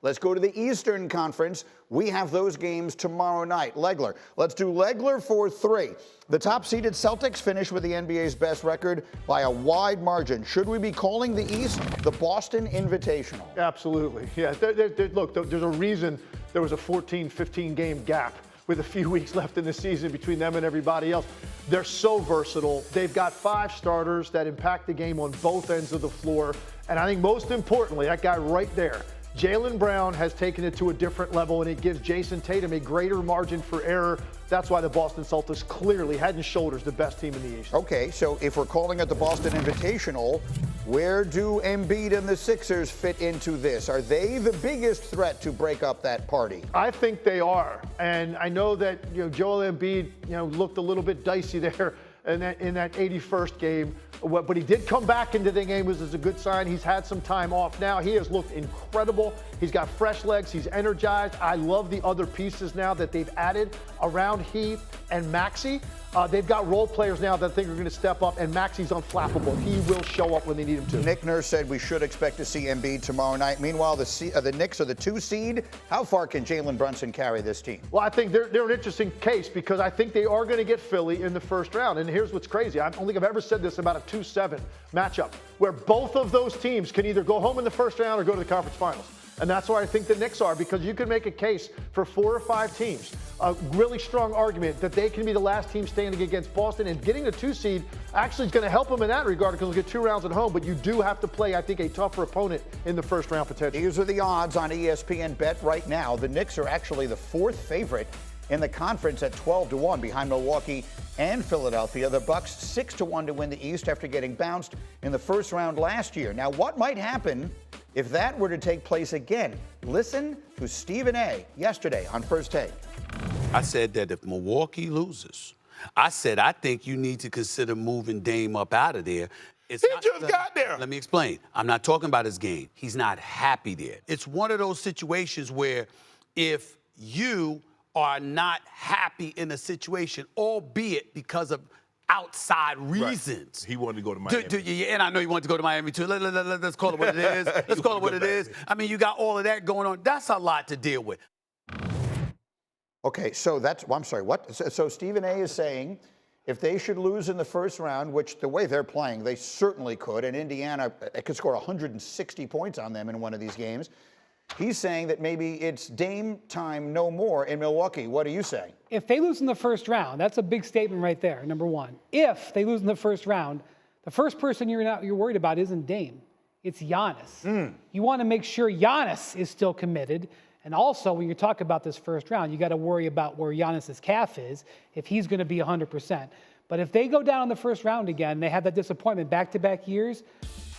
Let's go to the Eastern Conference. We have those games tomorrow night. Legler. Let's do Legler for 3. The top-seeded Celtics finish with the NBA's best record by a wide margin. Should we be calling the East the Boston Invitational? Absolutely. Yeah. Look, there's a reason there was a 14, 15-game gap with a few weeks left in the season between them and everybody else. They're so versatile. They've got 5 starters that impact the game on both ends of the floor. And I think most importantly, that guy right there, Jaylen Brown, has taken it to a different level, and it gives Jason Tatum a greater margin for error. That's why the Boston Celtics clearly, head and shoulders, the best team in the East. Okay, so if we're calling it the Boston Invitational, where do Embiid and the Sixers fit into this? Are they the biggest threat to break up that party? I think they are, and I know that Joel Embiid looked a little bit dicey there in that 81st game. But he did come back into the game, which is a good sign. He's had some time off now. He has looked incredible. He's got fresh legs. He's energized. I love the other pieces now that they've added around Heath and Maxey. They've got role players now that I think are going to step up, and Maxey's unflappable. He will show up when they need him to. Nick Nurse said we should expect to see Embiid tomorrow night. Meanwhile, the Knicks are the 2 seed. How far can Jalen Brunson carry this team? Well, I think they're an interesting case because I think they are going to get Philly in the first round. And here's what's crazy. I don't think I've ever said this about a 2-7 matchup where both of those teams can either go home in the first round or go to the conference finals. And that's why I think the Knicks are, because you can make a case for 4 or 5 teams, a really strong argument that they can be the last team standing against Boston, and getting the 2 seed actually is going to help them in that regard because they'll get 2 rounds at home, but you do have to play, I think, a tougher opponent in the first round potentially. These are the odds on ESPN Bet right now. The Knicks are actually the 4th favorite in the conference at 12-1 behind Milwaukee and Philadelphia. The Bucks 6-1 to win the East after getting bounced in the first round last year. Now, what might happen if that were to take place again? Listen to Stephen A. yesterday on First Take. I said that if Milwaukee loses, I think you need to consider moving Dame up out of there. He just got there. Let me explain. I'm not talking about his game. He's not happy there. It's one of those situations where if you are not happy in a situation, albeit because of outside reasons. Right. He wanted to go to Miami. And I know he wanted to go to Miami too. Let's call it what it is. Let's call it what it is. I mean, you got all of that going on. That's a lot to deal with. Okay, so I'm sorry, what? So Stephen A. is saying if they should lose in the first round, which the way they're playing, they certainly could, and Indiana could score 160 points on them in one of these games. He's saying that maybe it's Dame time no more in Milwaukee. What are you saying? If they lose in the first round, that's a big statement right there, number one. If they lose in the first round, the first person you're worried about isn't Dame. It's Giannis. You want to make sure Giannis is still committed. And also, when you talk about this first round, you got to worry about where Giannis's calf is, if he's going to be 100%. But if they go down in the first round again, they have that disappointment back-to-back years,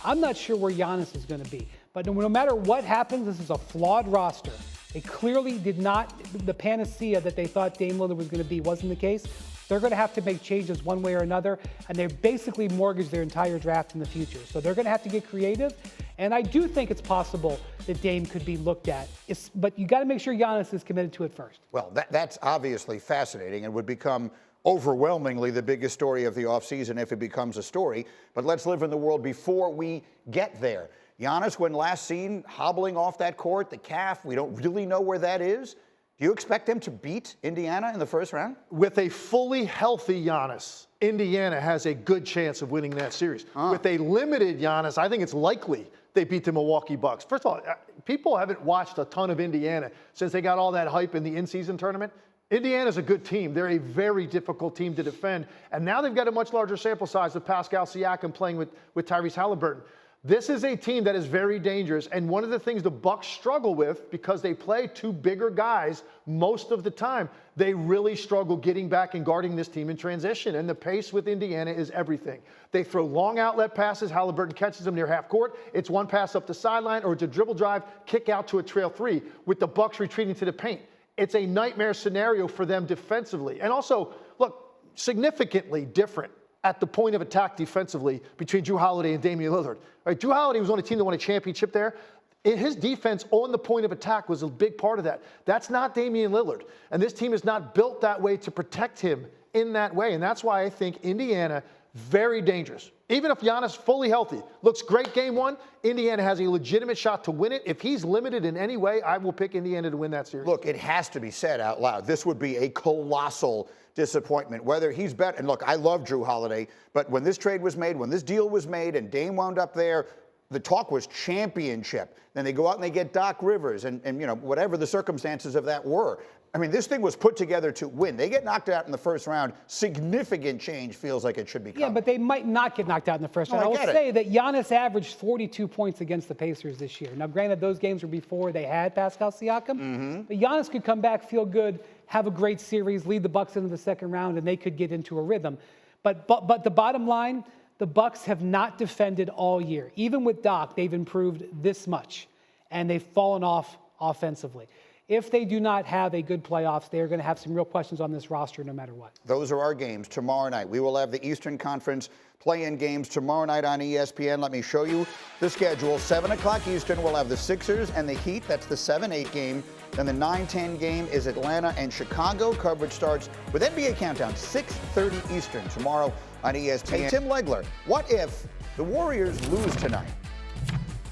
I'm not sure where Giannis is going to be. But no matter what happens, this is a flawed roster. They clearly did not, the panacea that they thought Dame Lillard was going to be wasn't the case. They're going to have to make changes one way or another, and they basically mortgaged their entire draft in the future. So they're going to have to get creative, and I do think it's possible that Dame could be looked at. But you got to make sure Giannis is committed to it first. Well, that's obviously fascinating and would become overwhelmingly the biggest story of the offseason if it becomes a story. But let's live in the world before we get there. Giannis, when last seen hobbling off that court, the calf, we don't really know where that is. Do you expect them to beat Indiana in the first round? With a fully healthy Giannis, Indiana has a good chance of winning that series. With a limited Giannis, I think it's likely they beat the Milwaukee Bucks. First of all, people haven't watched a ton of Indiana since they got all that hype in the in-season tournament. Indiana's a good team. They're a very difficult team to defend. And now they've got a much larger sample size with Pascal Siakam playing with Tyrese Halliburton. This is a team that is very dangerous, and one of the things the Bucks struggle with, because they play 2 bigger guys most of the time, they really struggle getting back and guarding this team in transition, and the pace with Indiana is everything. They throw long outlet passes. Halliburton catches them near half court. It's one pass up the sideline, or it's a dribble drive, kick out to a trail 3, with the Bucks retreating to the paint. It's a nightmare scenario for them defensively. And also, look, significantly different at the point of attack defensively between Jrue Holiday and Damian Lillard. Right, Jrue Holiday was on a team that won a championship there. His defense on the point of attack was a big part of that. That's not Damian Lillard. And this team is not built that way to protect him in that way. And that's why I think Indiana, very dangerous. Even if Giannis fully healthy, looks great game one, Indiana has a legitimate shot to win it. If he's limited in any way, I will pick Indiana to win that series. Look, it has to be said out loud. This would be a colossal disappointment. Whether he's better, and look, I love Drew Holiday, but when this trade was made, when this deal was made, and Dame wound up there, the talk was championship. Then they go out and they get Doc Rivers, and you know, whatever the circumstances of that were. I mean, this thing was put together to win. They get knocked out in the first round. Significant change feels like it should be coming. Yeah, but they might not get knocked out in the first round. I will say that Giannis averaged 42 points against the Pacers this year. Now, granted, those games were before they had Pascal Siakam, but Giannis could come back, feel good, have a great series, lead the Bucks into the second round, and they could get into a rhythm. But the bottom line, the Bucks have not defended all year. Even with Doc, they've improved this much, and they've fallen off offensively. If they do not have a good playoffs, they are going to have some real questions on this roster no matter what. Those are our games tomorrow night. We will have the Eastern Conference play-in games tomorrow night on ESPN. Let me show you the schedule. 7 o'clock Eastern, we'll have the Sixers and the Heat. That's the 7-8 game. Then the 9-10 game is Atlanta and Chicago. Coverage starts with NBA Countdown, 6:30 Eastern tomorrow on ESPN. Hey, Tim Legler, what if the Warriors lose tonight?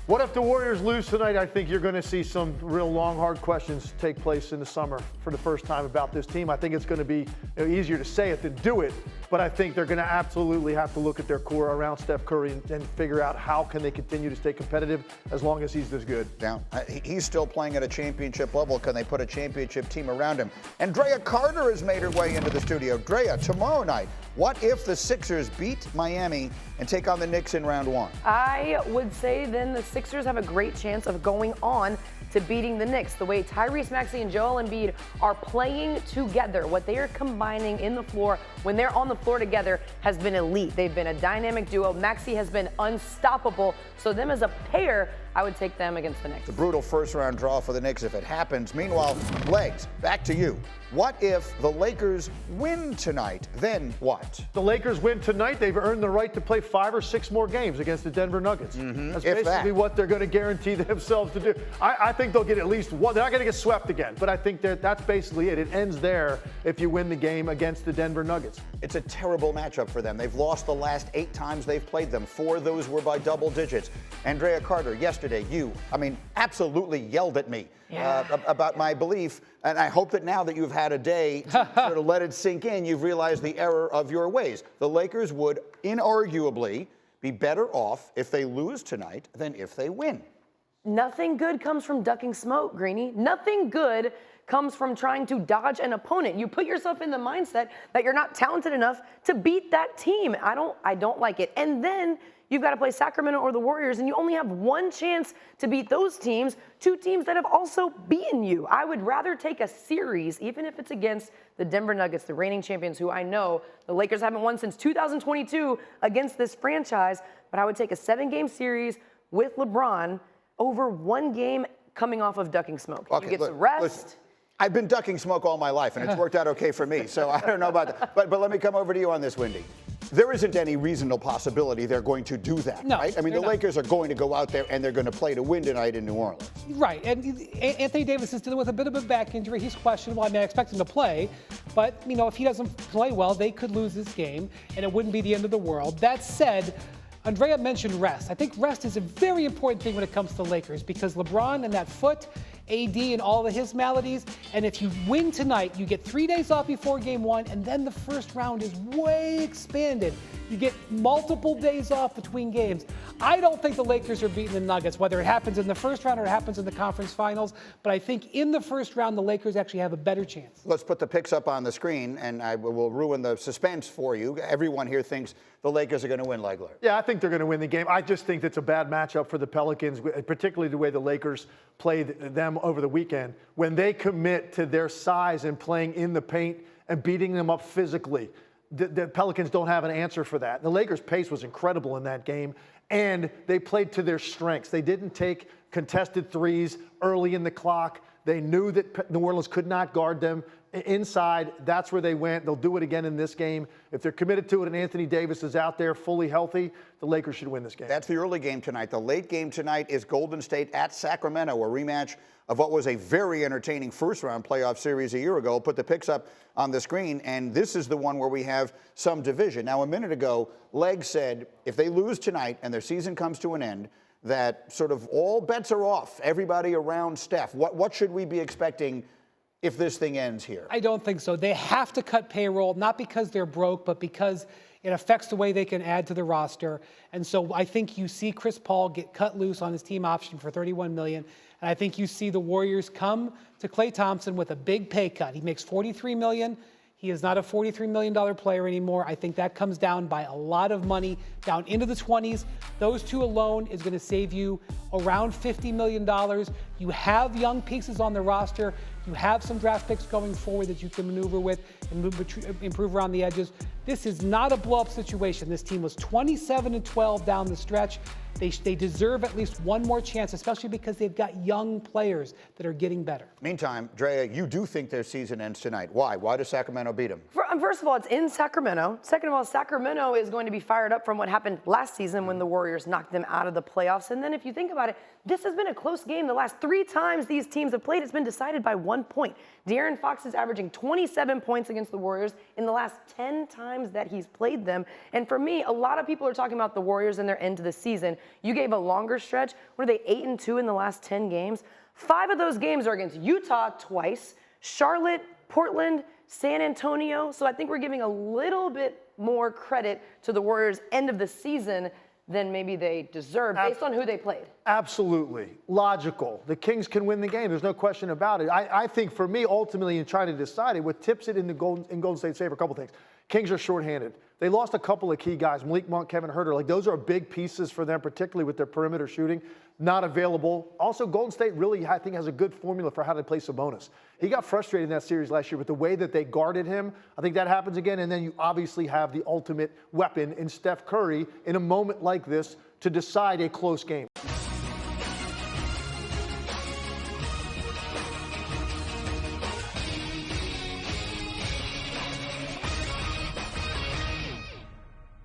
What if the Warriors lose tonight? I think you're going to see some real long, hard questions take place in the summer for the first time about this team. I think it's going to be easier to say it than do it, but I think they're going to absolutely have to look at their core around Steph Curry and figure out how can they continue to stay competitive as long as he's this good. Now, he's still playing at a championship level. Can they put a championship team around him? Andraya Carter has made her way into the studio. Andrea, tomorrow night, what if the Sixers beat Miami and take on the Knicks in round one? I would say then the Sixers have a great chance of going on to beating the Knicks. The way Tyrese Maxey and Joel Embiid are playing together, what they are combining in the floor when they're on the floor together has been elite. They've been a dynamic duo. Maxey has been unstoppable. So them as a pair, I would take them against the Knicks. It's a brutal first-round draw for the Knicks if it happens. Meanwhile, Legs, back to you. What if the Lakers win tonight? Then what? The Lakers win tonight. They've earned the right to play 5 or 6 more games against the Denver Nuggets. That's basically what they're going to guarantee themselves to do. I think they'll get at least one. They're not going to get swept again, but I think that's basically it. It ends there if you win the game against the Denver Nuggets. It's a terrible matchup for them. They've lost the last 8 times they've played them. 4 of those were by double digits. Andraya Carter, yesterday, absolutely yelled at me about my belief. And I hope that now that you've had a day to sort of let it sink in, you've realized the error of your ways. The Lakers would inarguably be better off if they lose tonight than if they win. Nothing good comes from ducking smoke, Greeny. Nothing good comes from trying to dodge an opponent. You put yourself in the mindset that you're not talented enough to beat that team. I don't like it. And then you've got to play Sacramento or the Warriors, and you only have one chance to beat those teams, 2 teams that have also beaten you. I would rather take a series, even if it's against the Denver Nuggets, the reigning champions, who I know the Lakers haven't won since 2022 against this franchise, but I would take a 7-game series with LeBron over 1 game coming off of ducking smoke. Okay, you get some rest. I've been ducking smoke all my life, and it's worked out okay for me, so I don't know about that. But let me come over to you on this, Windy. There isn't any reasonable possibility they're going to do that, no, right? I mean, the Lakers are going to go out there and they're going to play to win tonight in New Orleans. Right, and Anthony Davis is dealing with a bit of a back injury. He's questionable. I mean, I expect him to play, but, if he doesn't play well, they could lose this game, and it wouldn't be the end of the world. That said, Andrea mentioned rest. I think rest is a very important thing when it comes to the Lakers because LeBron and that foot, AD and all of his maladies, and if you win tonight, you get 3 days off before game 1, and then the first round is way expanded. You get multiple days off between games. I don't think the Lakers are beating the Nuggets, whether it happens in the first round or it happens in the conference finals, but I think in the first round, the Lakers actually have a better chance. Let's put the picks up on the screen, and I will ruin the suspense for you. Everyone here thinks the Lakers are going to win, Legler. Yeah, I think they're going to win the game. I just think it's a bad matchup for the Pelicans, particularly the way the Lakers played them over the weekend. When they commit to their size and playing in the paint and beating them up physically, the Pelicans don't have an answer for that. The Lakers' pace was incredible in that game, And they played to their strengths. They didn't take contested threes early in the clock. They knew that New Orleans could not guard them. Inside, that's where they went. They'll do it again in this game. If they're committed to it and Anthony Davis is out there fully healthy, the Lakers should win this game. That's the early game tonight. The late game tonight is Golden State at Sacramento, a rematch of what was a very entertaining first-round playoff series a year ago. I'll put the picks up on the screen, and this is the one where we have some division. Now, a minute ago, Leg said if they lose tonight and their season comes to an end, that sort of all bets are off, everybody around Steph. What should we be expecting if this thing ends here? I don't think so. They have to cut payroll, not because they're broke, but because it affects the way they can add to the roster. And so I think you see Chris Paul get cut loose on his team option for $31 million. And I think you see the Warriors come to Klay Thompson with a big pay cut. He makes $43 million. He is not a $43 million player anymore. I think that comes down by a lot of money, down into the 20s. Those two alone is going to save you around $50 million. You have young pieces on the roster. You have some draft picks going forward that you can maneuver with and improve around the edges. This is not a blow-up situation. This team was 27-12 down the stretch. They deserve at least one more chance, especially because they've got young players that are getting better. Meantime, Drea, you do think their season ends tonight. Why? Why does Sacramento beat them? First of all, it's in Sacramento. Second of all, Sacramento is going to be fired up from what happened last season when the Warriors knocked them out of the playoffs. And then if you think about it, this has been a close game. The last 3 times these teams have played, it's been decided by 1 point. De'Aaron Fox is averaging 27 points against the Warriors in the last 10 times that he's played them. And for me, a lot of people are talking about the Warriors and their end to the season. You gave a longer stretch. What are they, 8-2 in the last 10 games? 5 of those games are against Utah twice, Charlotte, Portland, San Antonio. So I think we're giving a little bit more credit to the Warriors' end of the season than maybe they deserve based on who they played. Absolutely. Logical. The Kings can win the game. There's no question about it. I think for me, ultimately, in trying to decide it, what tips it in Golden State's favor, a couple things. Kings are shorthanded. They lost a couple of key guys, Malik Monk, Kevin Huerter. Like, those are big pieces for them, particularly with their perimeter shooting. Not available. Also, Golden State really, I think, has a good formula for how to play Sabonis. He got frustrated in that series last year with the way that they guarded him. I think that happens again. And then you obviously have the ultimate weapon in Steph Curry in a moment like this to decide a close game.